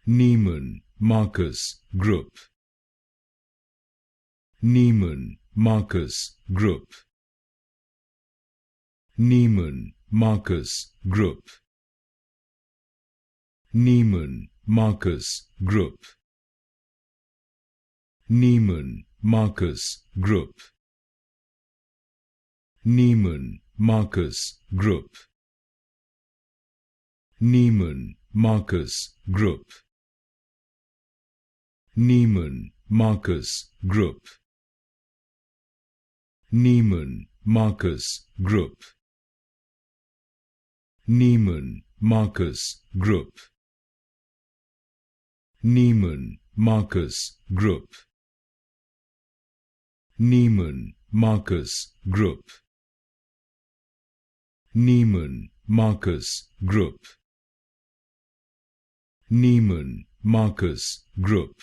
Neiman Marcus Group. Neiman Marcus Group. Neiman Marcus Group. Neiman Marcus Group. Neiman Marcus Group. Neiman Marcus Group. Neiman Marcus Group. Neiman Marcus Group. Neiman Marcus Group. Neiman Marcus Group. Neiman Marcus Group. Neiman Marcus Group. Neiman Marcus Group. Neiman Marcus Group.